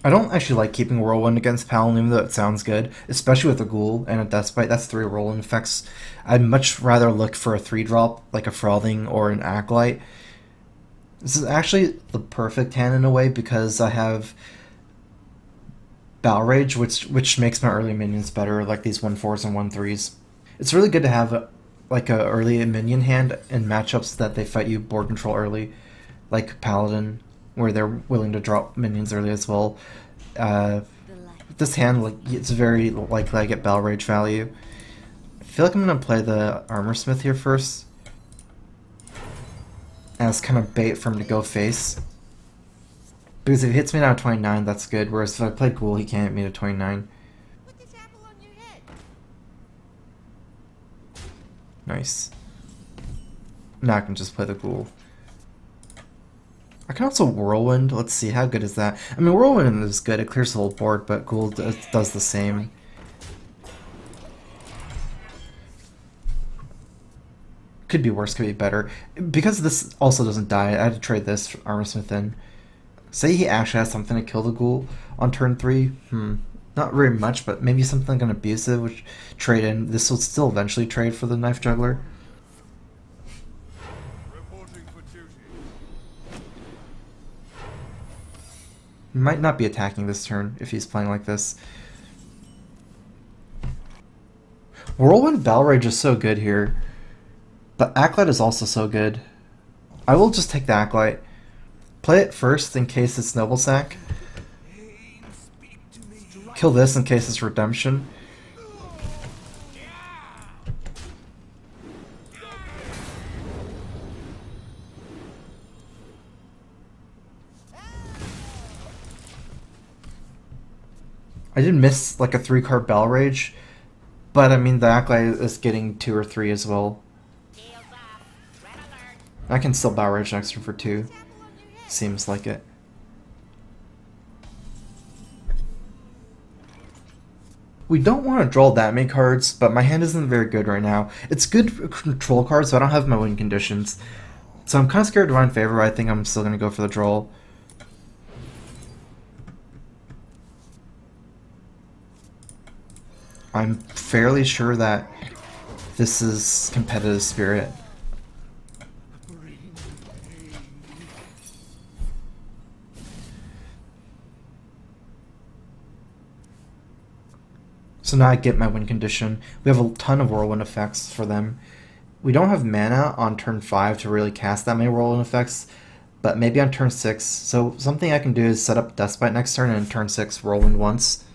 I don't actually like keeping Whirlwind against Paladin, even though it sounds good, especially with a Ghoul and a Deathbite. That's 3 Whirlwind effects. I'd much rather look for a 3-drop, like a Frothing or an Acolyte. This is actually the perfect hand in a way, because I have Battle Rage, which makes my early minions better, like these 1/4s and 1/3s. It's really good to have like a early minion hand in matchups that they fight you board control early, like Paladin, where they're willing to drop minions early as well. This hand, like, it's very likely I get Battle Rage value. I feel like I'm gonna play the Armor Smith here first, as kind of bait for him to go face. Because if he hits me down to 29, that's good, whereas if I play Ghoul, he can't hit me to 29. Put this apple on your head. Nice. Now I can just play the Ghoul. I can also Whirlwind. Let's see, how good is that? I mean, Whirlwind is good, it clears the whole board, but Ghoul does the same. Could be worse, could be better. Because this also doesn't die, I had to trade this for Armor Smith in. Say he actually has something to kill the Ghoul on turn 3. Not very much, but maybe something like an Abusive, which trade in. This will still eventually trade for the Knife Juggler. He might not be attacking this turn if he's playing like this. Whirlwind Battle Rage is so good here. But Acolyte is also so good. I will just take the Acolyte. Play it first in case it's Noble Sack. Kill this in case it's Redemption. I did miss like a 3-card Battle Rage, but I mean the Acolyte is getting 2 or 3 as well. I can still Battle Rage next turn for 2. Seems like it. We don't want to draw that many cards, but my hand isn't very good right now. It's good control cards, so I don't have my win conditions. So I'm kind of scared of Divine Favor, but I think I'm still going to go for the draw. I'm fairly sure that this is Competitive Spirit. So now I get my win condition. We have a ton of Whirlwind effects for them. We don't have mana on turn 5 to really cast that many Whirlwind effects, but maybe on turn 6. So something I can do is set up Deathbite next turn and turn 6 Whirlwind once,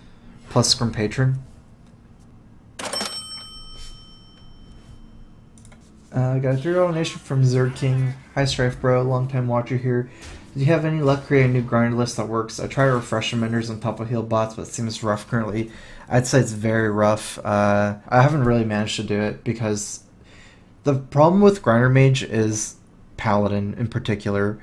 plus Scrim Patron. I got a 3-0 donation from Zerd King. Hi Strifecro, long time watcher here. Do you have any luck creating a new grind list that works? I try to refresh emitters and top of heal bots, but it seems rough currently. I'd say it's very rough. I haven't really managed to do it because the problem with Grinder Mage is Paladin in particular.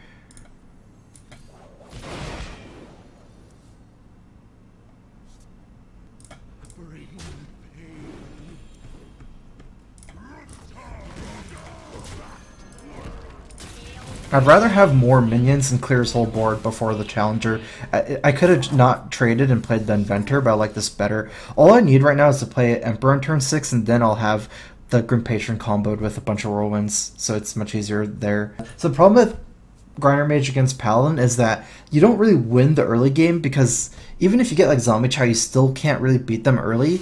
I'd rather have more minions and clear his whole board before the Challenger. I could have not traded and played the Inventor, but I like this better. All I need right now is to play Emperor on turn 6, and then I'll have the Grim Patron comboed with a bunch of Whirlwinds, so it's much easier there. So the problem with Grinder Mage against Paladin is that you don't really win the early game, because even if you get like Zombie Chow, you still can't really beat them early.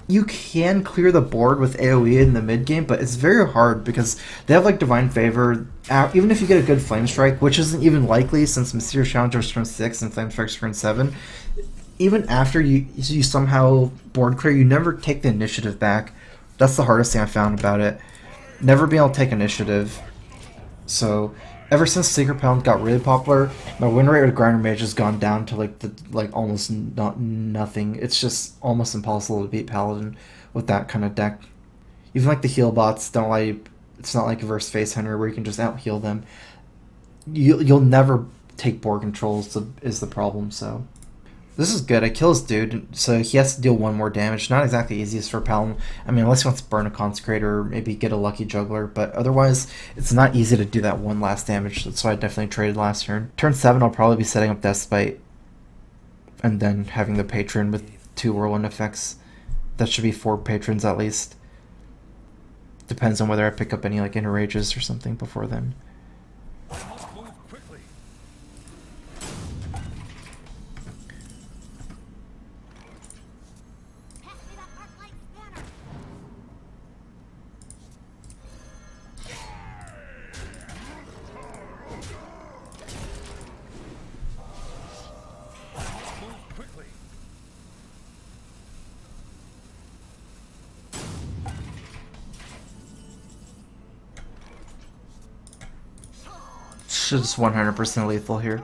You can clear the board with AoE in the mid game, but it's very hard because they have like Divine Favor. Even if you get a good Flame Strike, which isn't even likely since Mysterious Challenger is turn 6 and Flame Strike's turn 7, even after you somehow board clear, you never take the initiative back. That's the hardest thing I found about it. Never being able to take initiative. So ever since Secret Paladin got really popular, my win rate with Grinder Mage has gone down to like almost nothing. It's just almost impossible to beat Paladin with that kind of deck. Even like the heal bots don't allow you. It's not like a Verse Face Hunter where you can just out heal them. You'll never take board control is the problem. So this is good. I kill this dude, so he has to deal 1 more damage. Not exactly easiest for Paladin. I mean, unless he wants to burn a Consecrator or maybe get a Lucky Juggler, but otherwise, it's not easy to do that 1 last damage. That's why I definitely traded last turn. Turn 7, I'll probably be setting up Deathbite. and then having the patron with 2 whirlwind effects. That should be 4 patrons at least. Depends on whether I pick up any like inner rages or something before then. Just 100% lethal here.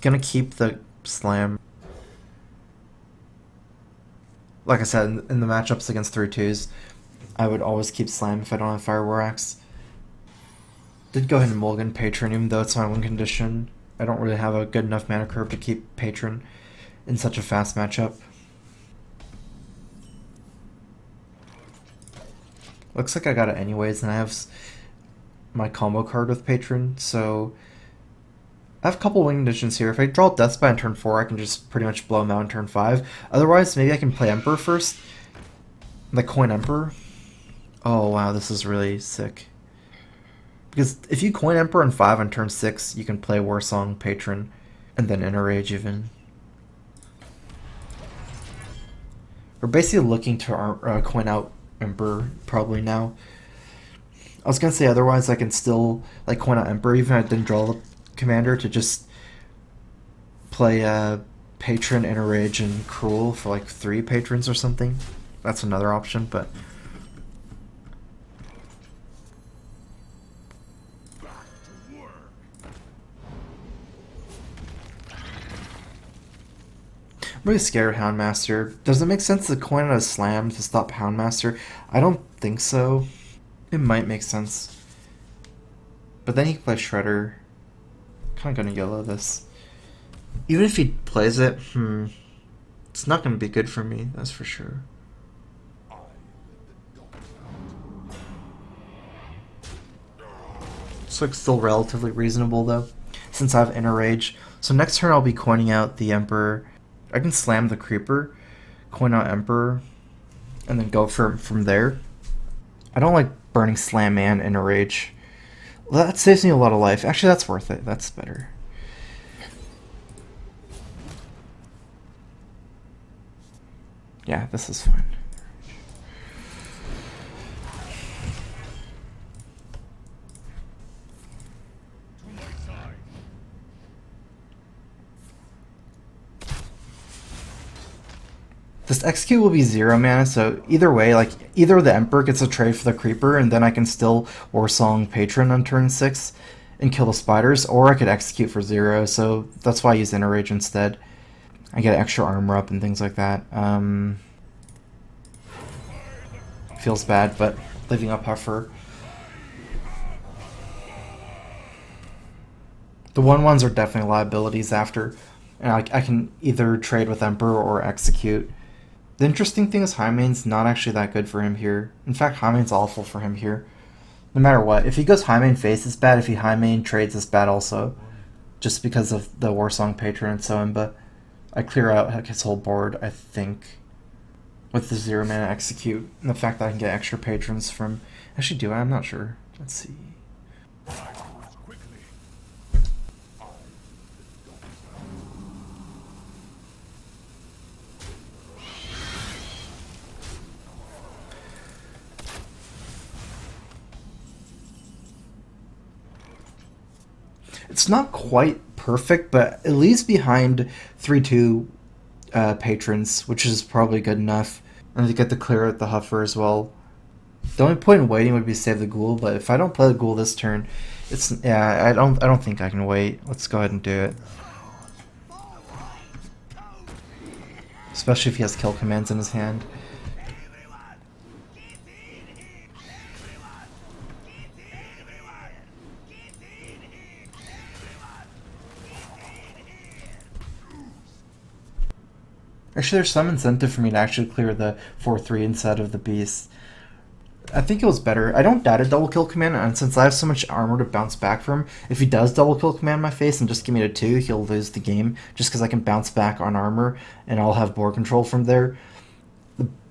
Gonna keep the slam. Like I said, in the matchups against 3-2s, I would always keep slam if I don't have Fire War Axe. Did go ahead and mulligan Patron, even though it's my win condition. I don't really have a good enough mana curve to keep Patron in such a fast matchup. Looks like I got it anyways, and I have my combo card with Patron, so I have a couple win conditions here. If I draw Death's By on turn 4, I can just pretty much blow him out on turn 5. Otherwise, maybe I can play Emperor first. Like coin Emperor. Oh wow, this is really sick. Because if you coin Emperor on 5 on turn 6, you can play Warsong, Patron, and then Inner Rage even. We're basically looking to coin out Emperor probably now. I was gonna say otherwise I can still like coin out Emperor even if I didn't draw the commander to just play Patron, Inner Rage, and Cruel for like 3 patrons or something. That's another option, but I'm really scared of Houndmaster. Does it make sense to coin out a slam to stop Houndmaster? I don't think so. It might make sense. But then he can play Shredder. Kinda gonna YOLO this. Even if he plays it, it's not gonna be good for me, that's for sure. This looks still relatively reasonable though, since I have Inner Rage. So next turn I'll be coining out the Emperor. I can slam the Creeper, coin out Emperor, and then go from there. I don't like burning Slam and Inner Rage. Well, that saves me a lot of life. Actually, that's worth it. That's better. Yeah, this is fine. This execute will be 0 mana, so either way, like either the Emperor gets a trade for the Creeper, and then I can still Warsong Patron on turn 6 and kill the spiders, or I could execute for 0. So that's why I use Inner Rage instead. I get extra armor up and things like that. Feels bad, but leaving up Puffer. The 1/1s are definitely liabilities after, and I can either trade with Emperor or execute. The interesting thing is Highmane's not actually that good for him here. In fact, Highmane's awful for him here. No matter what. If he goes Highmane face, it's bad. If he Highmane trades, it's bad also. Just because of the Warsong Patron and so on, but I clear out his whole board, I think, with the 0 mana execute. And the fact that I can get extra patrons from... Actually, do I? I'm not sure. Let's see. It's not quite perfect, but at least behind 3-2 patrons, which is probably good enough. And to get the clear at the Huffer as well. The only point in waiting would be save the Ghoul, but if I don't play the Ghoul this turn, it's I don't think I can wait. Let's go ahead and do it. Especially if he has kill commands in his hand. Actually, there's some incentive for me to actually clear the 4-3 instead of the beast. I think it was better. I don't doubt a double kill command, and since I have so much armor to bounce back from, if he does double kill command my face and just give me to 2, he'll lose the game just because I can bounce back on armor and I'll have board control from there.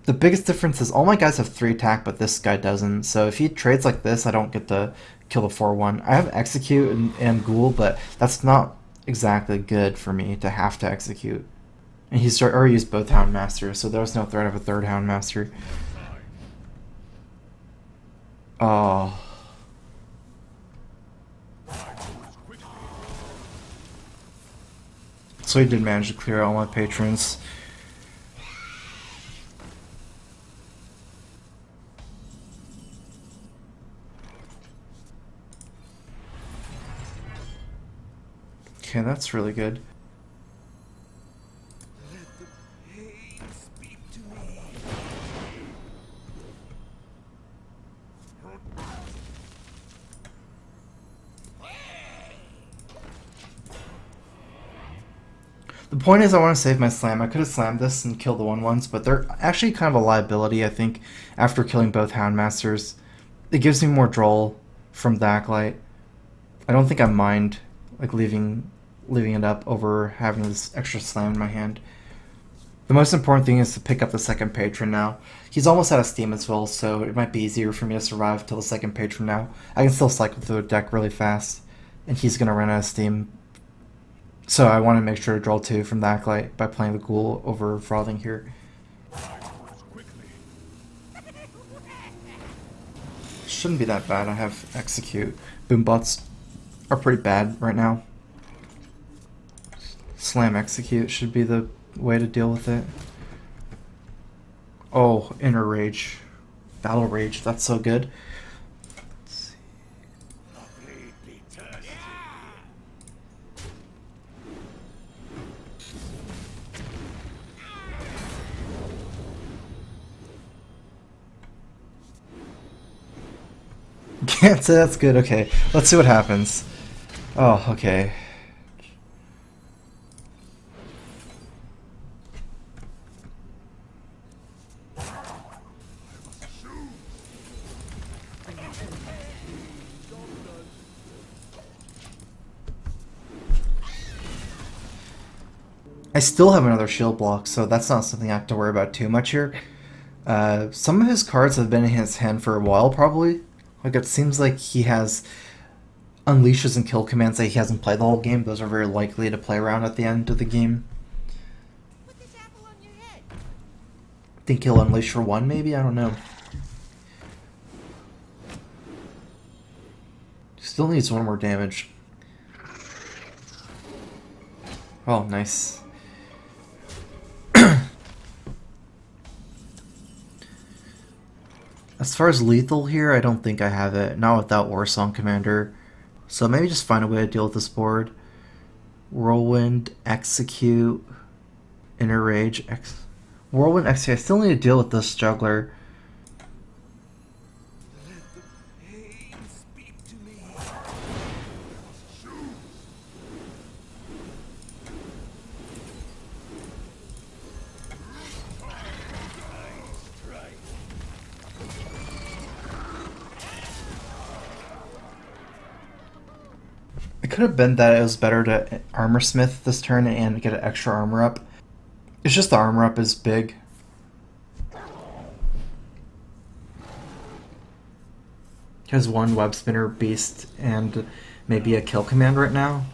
The biggest difference is all my guys have 3 attack, but this guy doesn't. So if he trades like this, I don't get to kill the 4-1. I have execute and ghoul, but that's not exactly good for me to have to execute. And he's already used both Houndmasters, so there was no threat of a third Houndmaster. Oh. So he did manage to clear all my patrons. Okay, that's really good. The point is I want to save my slam. I could have slammed this and killed the 1/1s, but they're actually kind of a liability, I think, after killing both Houndmasters. It gives me more draw from the Acolyte. I don't think I mind like leaving it up over having this extra slam in my hand. The most important thing is to pick up the second patron now. He's almost out of steam as well, so it might be easier for me to survive till the second patron now. I can still cycle through the deck really fast, and he's going to run out of steam. So I want to make sure to draw 2 from the Acolyte by playing the Ghoul over Frothing here. Shouldn't be that bad. I have Execute. Boombots are pretty bad right now. Slam Execute should be the way to deal with it. Oh, Inner Rage. Battle Rage, that's so good. Can't say that's good. Okay, let's see what happens. Oh, okay. I still have another shield block, so that's not something I have to worry about too much here. Some of his cards have been in his hand for a while, probably. Like, it seems like he has unleashes and kill commands that he hasn't played the whole game. Those are very likely to play around at the end of the game. Put this apple on your head. Think he'll unleash for 1, maybe? I don't know. Still needs 1 more damage. Oh, nice. As far as lethal here, I don't think I have it. Not without Warsong Commander. So maybe just find a way to deal with this board. Whirlwind, Execute, Inner Rage, Whirlwind, Execute. I still need to deal with this Juggler. It could have been that it was better to Armor Smith this turn and get an extra armor up. It's just the armor up is big. He has 1 Web Spinner Beast and maybe a kill command right now.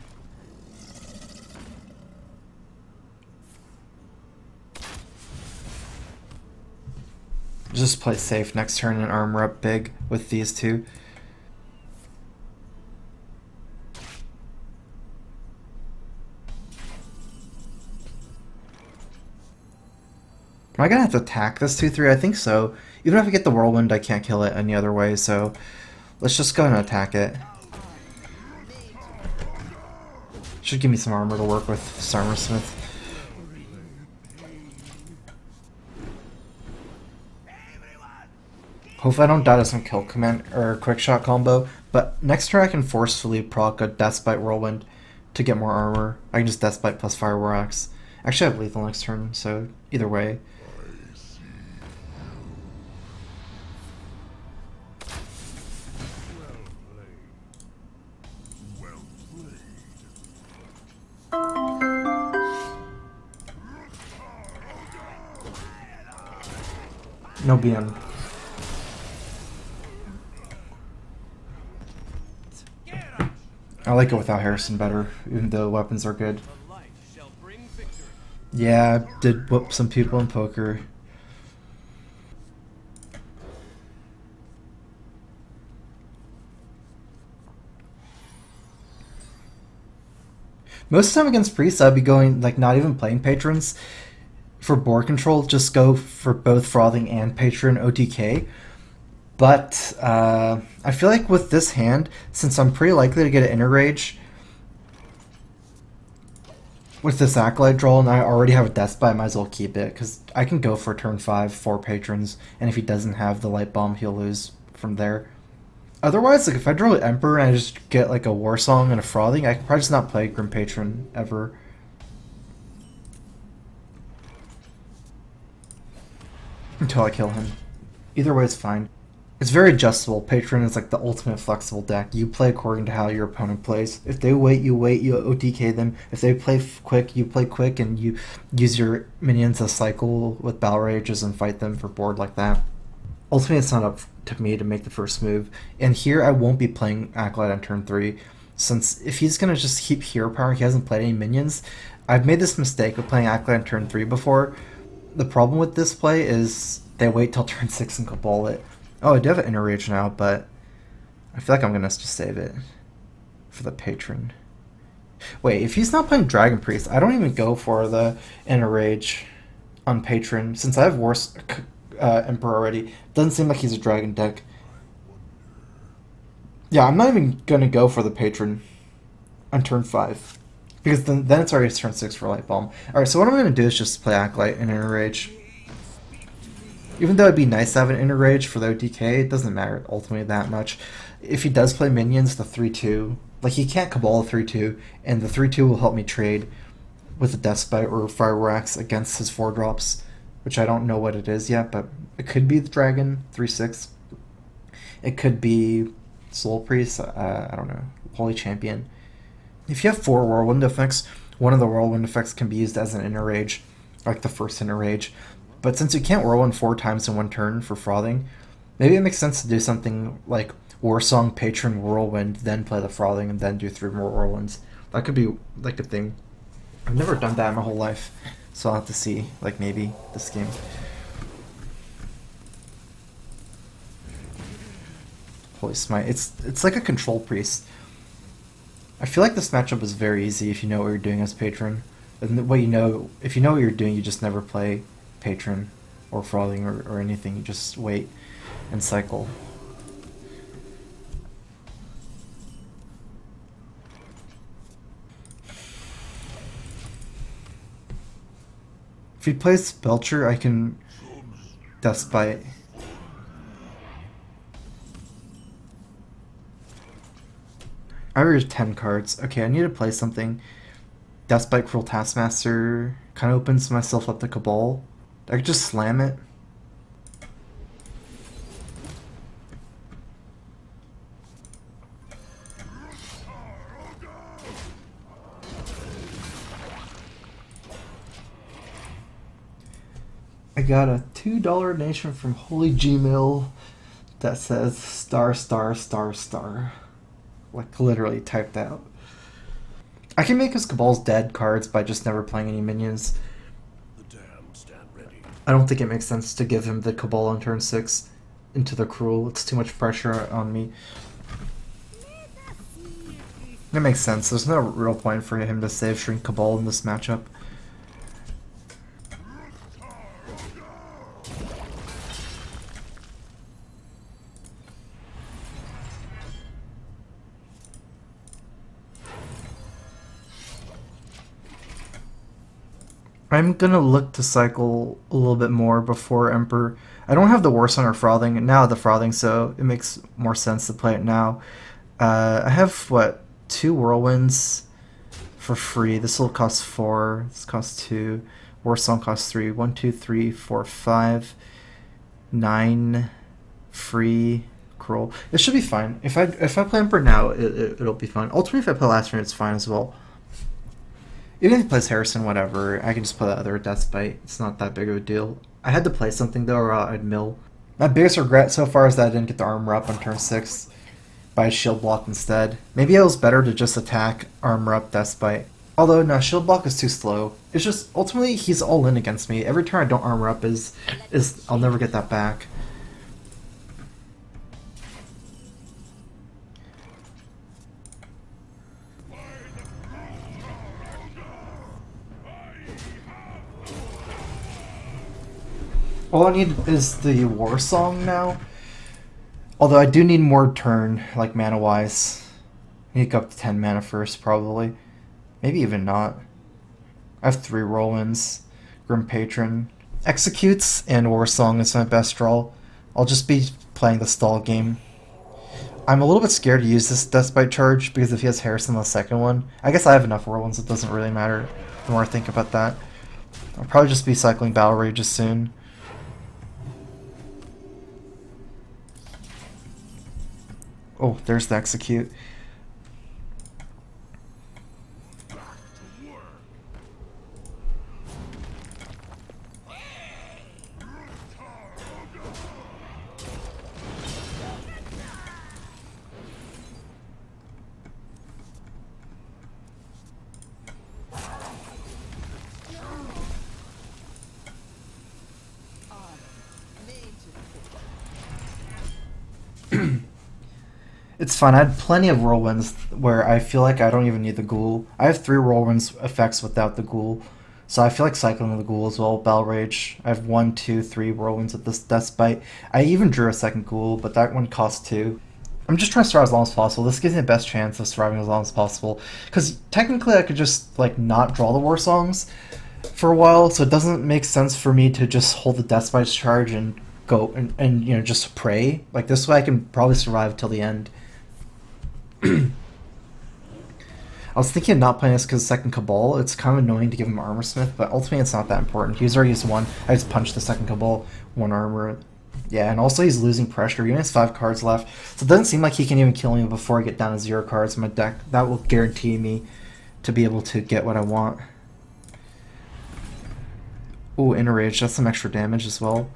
Just play safe next turn and armor up big with these 2. Am I gonna have to attack this 2-3? I think so. Even if I get the Whirlwind, I can't kill it any other way, so let's just go ahead and attack it. Should give me some armor to work with, Armor Smith. Hopefully I don't die to some kill command or quick shot combo, but next turn I can forcefully proc a Deathbite Whirlwind to get more armor. I can just Deathbite plus Fire War Axe. Actually, I have lethal next turn, so either way. No BM. I like it without Harrison better, even though weapons are good. Yeah, I did whoop some people in poker. Most of the time against priests, I'd be going, like, not even playing patrons. For board control, just go for both frothing and patron OTK. But I feel like with this hand, since I'm pretty likely to get an inner rage with this acolyte draw, and I already have a death spy, I might as well keep it, because I can go for turn 5 for patrons, and if he doesn't have the light bomb, he'll lose from there. Otherwise, like if I draw an Emperor and I just get like a War Song and a Frothing, I can probably just not play Grim Patron ever. Until I kill him. Either way is fine. It's very adjustable. Patron is like the ultimate flexible deck. You play according to how your opponent plays. If they wait, you OTK them. If they play quick, you play quick, and you use your minions to cycle with Battle Rages and fight them for board like that. Ultimately, it's not up to me to make the first move. And here, I won't be playing Acolyte on turn 3, since if he's going to just keep hero power, he hasn't played any minions. I've made this mistake of playing Acolyte on turn 3 before. The problem with this play is they wait till turn 6 and Cabal it. Oh, I do have an Inner Rage now, but I feel like I'm going to just save it for the Patron. Wait, if he's not playing Dragon Priest, I don't even go for the Inner Rage on Patron, since I have Emperor already. Doesn't seem like he's a Dragon deck. Yeah, I'm not even going to go for the Patron on turn 5. Because then it's already turn 6 for Light Bomb. Alright, so what I'm going to do is just play Acolyte and Inner Rage. Even though it'd be nice to have an Inner Rage for the OTK, it doesn't matter ultimately that much. If he does play minions, the 3-2, like he can't Cabal the 3-2, and the 3-2 will help me trade with a Death Spite or Fireworks against his 4-drops, which I don't know what it is yet, but it could be the Dragon, 3-6. It could be Soul Priest, I don't know, Holy Champion. If you have 4 Whirlwind effects, one of the Whirlwind effects can be used as an Inner Rage, like the first Inner Rage. But since you can't Whirlwind 4 times in one turn for Frothing, maybe it makes sense to do something like Warsong, Patron, Whirlwind, then play the Frothing, and then do 3 more Whirlwinds. That could be like a thing. I've never done that in my whole life, so I'll have to see, like maybe this game. Holy Smite. It's like a Control Priest. I feel like this matchup is very easy if you know what you're doing as Patron. And what you know, if you know what you're doing, you just never play Patron or Frothing or anything. You just wait and cycle. If he plays Belcher, I can Death Spite. I already have 10 cards. Okay, I need to play something. Death Spite, Cruel Taskmaster kind of opens myself up to Cabal. I could just slam it. I got a $2 donation from Holy Gmail that says star star star star. Like literally typed out. I can make his Cabal's dead cards by just never playing any minions. The damned stand ready. I don't think it makes sense to give him the Cabal on turn 6 into the Cruel. It's too much pressure on me. That makes sense. There's no real point for him to save Shrink Cabal in this matchup. I'm gonna look to cycle a little bit more before Emperor. I don't have the Warsong or Frothing, and now I have the Frothing, so it makes more sense to play it now. I have, what, 2 Whirlwinds, for free. This will cost 4. This costs 2. War Song costs 3. 1, 2, 3, 4, 5, 9. Free. Cruel. It should be fine. If I play Emperor now, it'll be fine. Ultimately, if I play last turn, it's fine as well. Even if he plays Harrison, whatever, I can just play the other Deathbite. It's not that big of a deal. I had to play something though, or I'd mill. My biggest regret so far is that I didn't get the armor up on turn 6 by shield block instead. Maybe it was better to just attack, armor up, Deathbite. Although, no, shield block is too slow. It's just, ultimately, he's all in against me. Every turn I don't armor up is I'll never get that back. All I need is the War Song now. Although I do need more turn, like mana-wise. I need to go up to 10 mana first, probably. Maybe even not. I have 3 Whirlwinds. Grim Patron. Executes and War Song is my best draw. I'll just be playing the stall game. I'm a little bit scared to use this Deathbite charge, because if he has Harrison on the second one... I guess I have enough Whirlwinds, it doesn't really matter the more I think about that. I'll probably just be cycling Battle Rages soon. Oh, there's the execute. It's fine. I had plenty of Whirlwinds where I feel like I don't even need the Ghoul. I have 3 Whirlwinds effects without the Ghoul. So I feel like cycling the Ghoul as well. Battle Rage. I have 1, 2, 3 Whirlwinds with this Deathbite. I even drew a second Ghoul, but that one costs 2. I'm just trying to survive as long as possible. This gives me the best chance of surviving as long as possible. Because technically I could just like not draw the War Songs for a while, so it doesn't make sense for me to just hold the Deathbite's charge and go and you know, just pray. Like this way I can probably survive till the end. I was thinking of not playing this because second Cabal, it's kind of annoying to give him Armor Smith, but ultimately it's not that important. He's already used 1. I just punched the second Cabal, 1 armor. Yeah, and also he's losing pressure. He only has 5 cards left, so it doesn't seem like he can even kill me before I get down to 0 cards in my deck. That will guarantee me to be able to get what I want. Ooh, Inner Rage, that's some extra damage as well.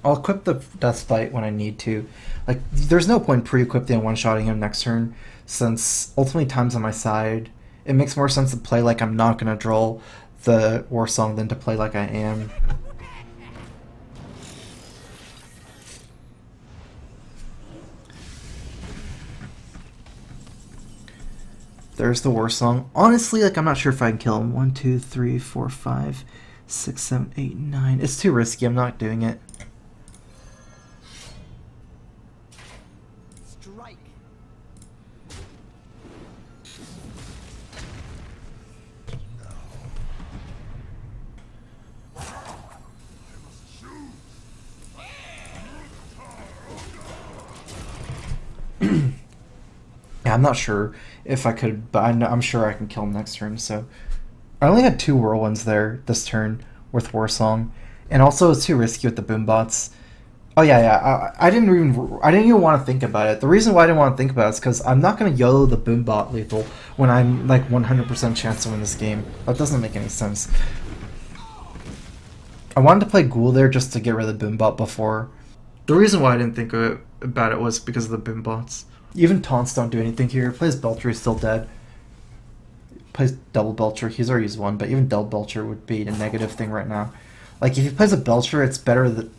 I'll equip the Deathbite when I need to. Like, there's no point pre-equipping and one-shotting him next turn, since ultimately time's on my side. It makes more sense to play like I'm not gonna draw the War Song than to play like I am. There's the War Song. Honestly, like, I'm not sure if I can kill him. 1, 2, 3, 4, 5, 6, 7, 8, 9. It's too risky. I'm not doing it. Strike. Yeah, I'm not sure if I could, but I'm sure I can kill him next turn, so... I only had 2 Whirlwinds there this turn with War Song, and also it's too risky with the Boombots. Oh yeah, I didn't even want to think about it. The reason why I didn't want to think about it is because I'm not going to YOLO the Boombot lethal when I'm like 100% chance to win this game. That doesn't make any sense. I wanted to play Ghoul there just to get rid of the Boombot before. The reason why I didn't think about it was because of the Boombots. Even taunts don't do anything here. Plays Belcher, he's still dead. Plays double Belcher, he's already used 1, but even double Belcher would be a negative thing right now. Like, if he plays a Belcher, it's better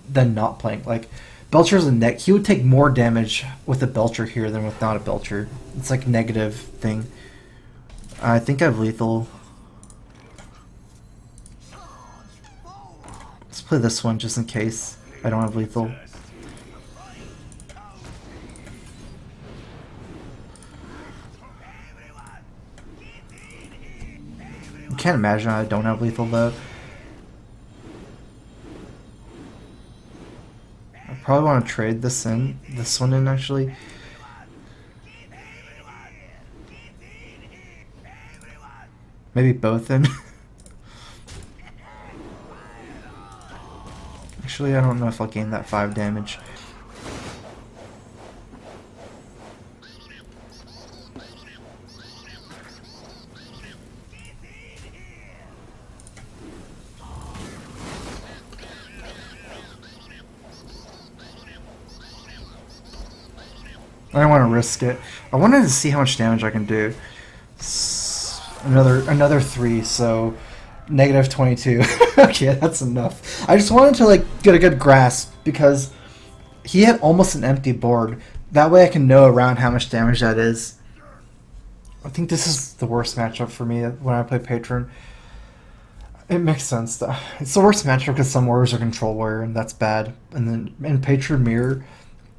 than not playing. Like, Belcher's a he would take more damage with a Belcher here than with not a Belcher. It's like negative thing. I think I have lethal. Let's play this one just in case I don't have lethal. I can't imagine I don't have lethal though. Probably want to trade this one in actually. Maybe both in. Actually, I don't know if I'll gain that 5 damage. I don't want to risk it. I wanted to see how much damage I can do. Another 3, so negative 22. Okay, that's enough. I just wanted to like get a good grasp because he had almost an empty board. That way I can know around how much damage that is. I think this is the worst matchup for me when I play Patron. It makes sense though. It's the worst matchup because some warriors are control warrior and that's bad. And then in Patron Mirror,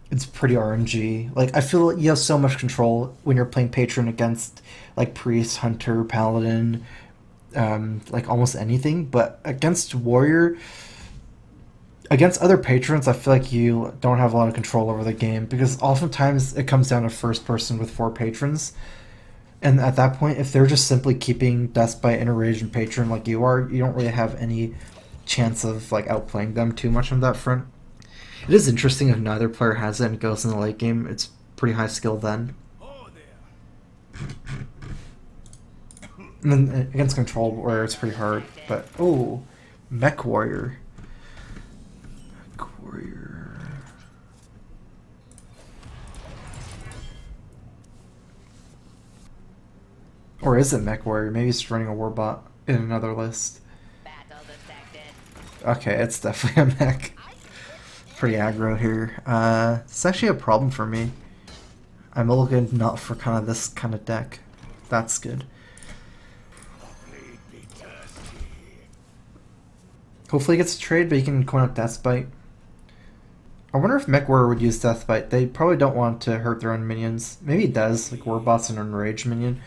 it's pretty RNG. Like I feel like you have so much control when you're playing Patron against like Priest, Hunter, Paladin, like almost anything. But against Warrior, against other patrons, I feel like you don't have a lot of control over the game because oftentimes it comes down to first person with 4 patrons. And at that point, if they're just simply keeping Despite and Enraged and Patron like you are, you don't really have any chance of like outplaying them too much on that front. It is interesting if neither player has it and goes in the late game. It's pretty high skill then. And then against Control Warrior, it's pretty hard. But, oh, Mech Warrior. Mech Warrior. Or is it Mech Warrior? Maybe it's running a Warbot in another list. Okay, it's definitely a Mech. Pretty aggro here. It's actually a problem for me. I'm looking not for kind of this kind of deck. That's good. Hopefully he gets a trade, but he can coin out Deathbite. I wonder if Mech Warrior would use Deathbite. They probably don't want to hurt their own minions. Maybe he does, like Warbot's an Enraged minion.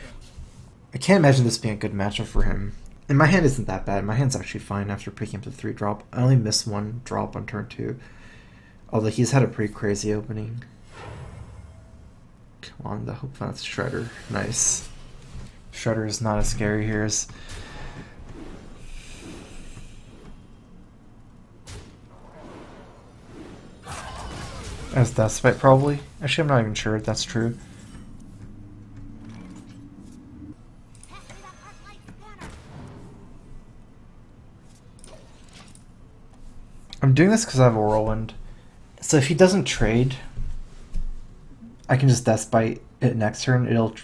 I can't imagine this being a good matchup for him. And my hand isn't that bad. My hand's actually fine after picking up the 3-drop. I only missed 1 drop on turn 2. Although he's had a pretty crazy opening. Come on, I hope that's Shredder. Nice. Shredder is not as scary here as... as Deathbite, probably. Actually, I'm not even sure if that's true. I'm doing this because I have a Whirlwind. So if he doesn't trade, I can just Deathbite it next turn. It'll...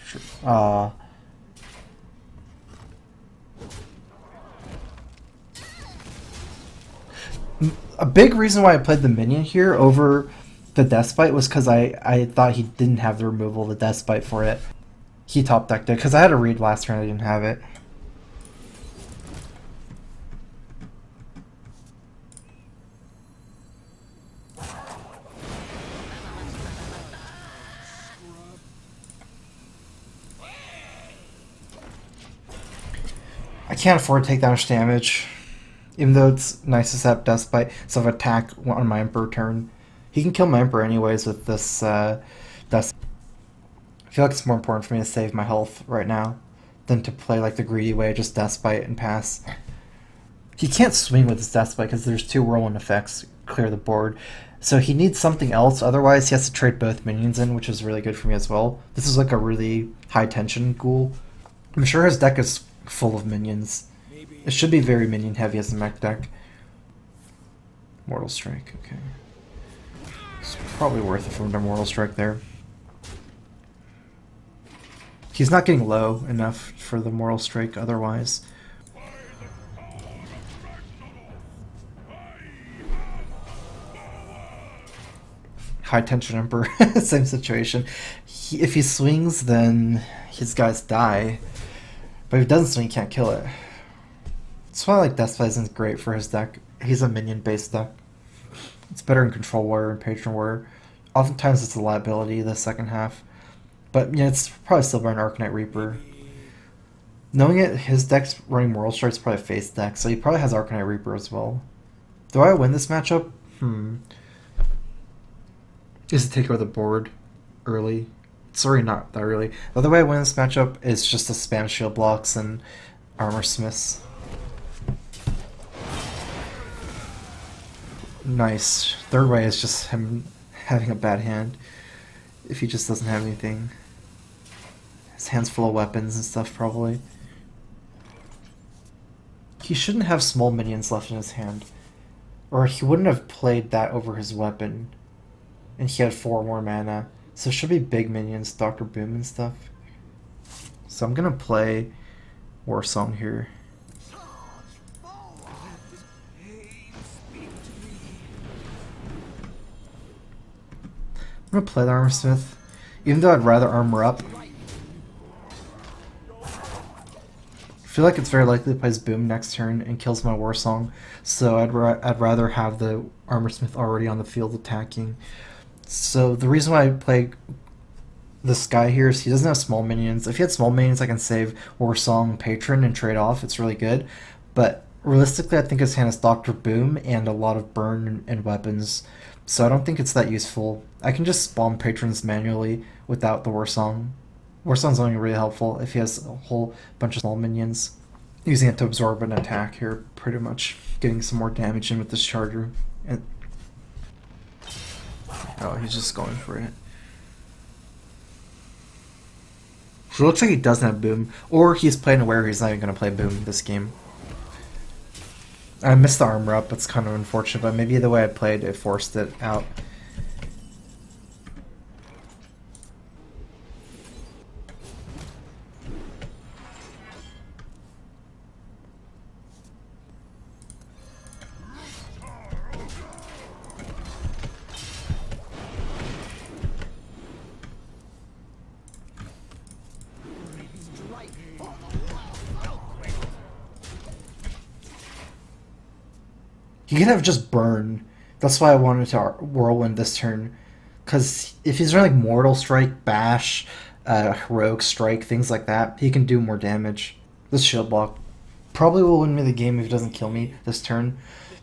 A big reason why I played the minion here over the Deathbite was because I thought he didn't have the removal of the Deathbite for it. He top decked it, because I had a read last turn I didn't have it. I can't afford to take that much damage. Even though it's nice to set up Deathbite, so if I attack on my Emperor turn, he can kill my Emperor anyways with this Death. I feel like it's more important for me to save my health right now than to play like the greedy way, just Deathbite and pass. He can't swing with his Deathbite because there's 2 whirlwind effects clear the board. So he needs something else, otherwise he has to trade both minions in, which is really good for me as well. This is like a really high tension ghoul. I'm sure his deck is full of minions. It should be very minion heavy as a mech deck. Mortal Strike, okay. It's probably worth it for him to Mortal Strike there. He's not getting low enough for the Mortal Strike otherwise. High Tension Emperor, same situation. If he swings, then his guys die. But if he doesn't swing, he can't kill it. That's why like Deathbite isn't great for his deck. He's a minion-based deck. It's better in Control Warrior and Patron Warrior. Oftentimes it's a liability the second half. But yeah, it's probably still better than Arcanite Reaper. Knowing it, his deck's running Moral Strike's probably a face deck, so he probably has Arcanite Reaper as well. Do I win this matchup? is to take over the board early. Sorry, not that early. The other way I win this matchup is just to spam shield blocks and armor smiths. Nice. Third way is just him having a bad hand. If he just doesn't have anything. His hand's full of weapons and stuff, probably. He shouldn't have small minions left in his hand. Or he wouldn't have played that over his weapon. And he had 4 more mana. So it should be big minions, Dr. Boom and stuff. So I'm gonna play War Song here. I'm gonna play the Armor Smith, even though I'd rather armor up. I feel like it's very likely he plays Boom next turn and kills my War Song, so I'd rather have the Armor Smith already on the field attacking. So the reason why I play this guy here is he doesn't have small minions. If he had small minions, I can save War Song, Patron, and trade off. It's really good. But realistically, I think his hand is Dr. Boom and a lot of burn and weapons. So I don't think it's that useful. I can just spawn Patrons manually without the War Song. War Song's only really helpful if he has a whole bunch of small minions. Using it to absorb an attack here, pretty much. Getting some more damage in with this charger. And oh, he's just going for it. So it looks like he doesn't have Boom, or he's playing aware he's not even going to play Boom this game. I missed the armor up, it's kind of unfortunate, but maybe the way I played, it forced it out. He could have just burn. That's why I wanted to whirlwind this turn. Because if he's running like Mortal Strike, Bash, Heroic Strike, things like that, he can do more damage. This shield block probably will win me the game if he doesn't kill me this turn.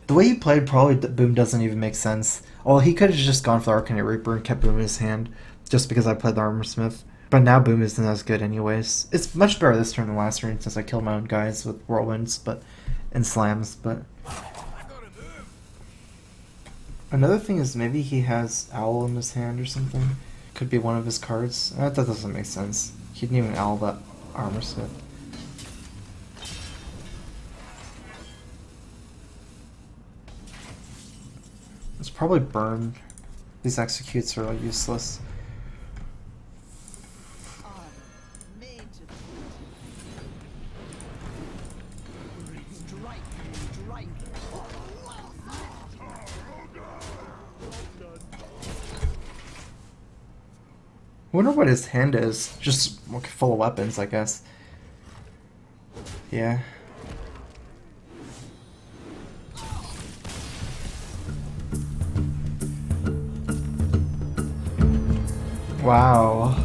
The way he played, probably Boom doesn't even make sense. Well, he could have just gone for the Arcanite Reaper and kept Boom in his hand, just because I played the Armor Smith. But now Boom isn't as good anyways. It's much better this turn than last turn since I killed my own guys with Whirlwinds and Slams, but... Another thing is maybe he has Owl in his hand or something. Could be one of his cards. That doesn't make sense. He didn't even Owl that Armor Smith. It's probably Burn. These executes are like useless. I wonder what his hand is. Just full of weapons, I guess. Yeah. Wow.